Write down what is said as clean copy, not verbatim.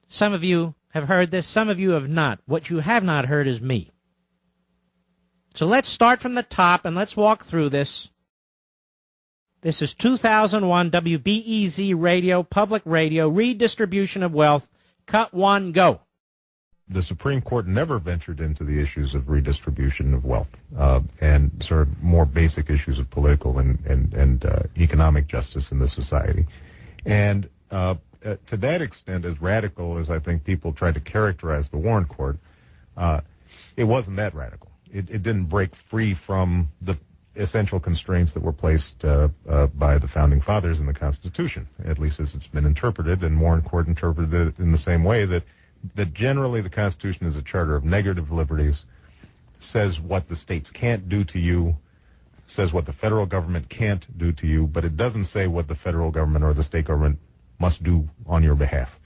Some of you have heard this, some of you have not. What you have not heard is me. So let's start from the top and let's walk through this. This is 2001 WBEZ Radio, Public Radio, Redistribution of Wealth, Cut 1, go. The Supreme Court never ventured into the issues of redistribution of wealth and sort of more basic issues of political and economic justice in the society. And to that extent, as radical as I think people tried to characterize the Warren Court, it wasn't that radical. It didn't break free from the essential constraints that were placed by the Founding Fathers in the Constitution, at least as it's been interpreted, and Warren Court interpreted it in the same way that generally the Constitution is a charter of negative liberties, says what the states can't do to you, says what the federal government can't do to you, but it doesn't say what the federal government or the state government must do on your behalf.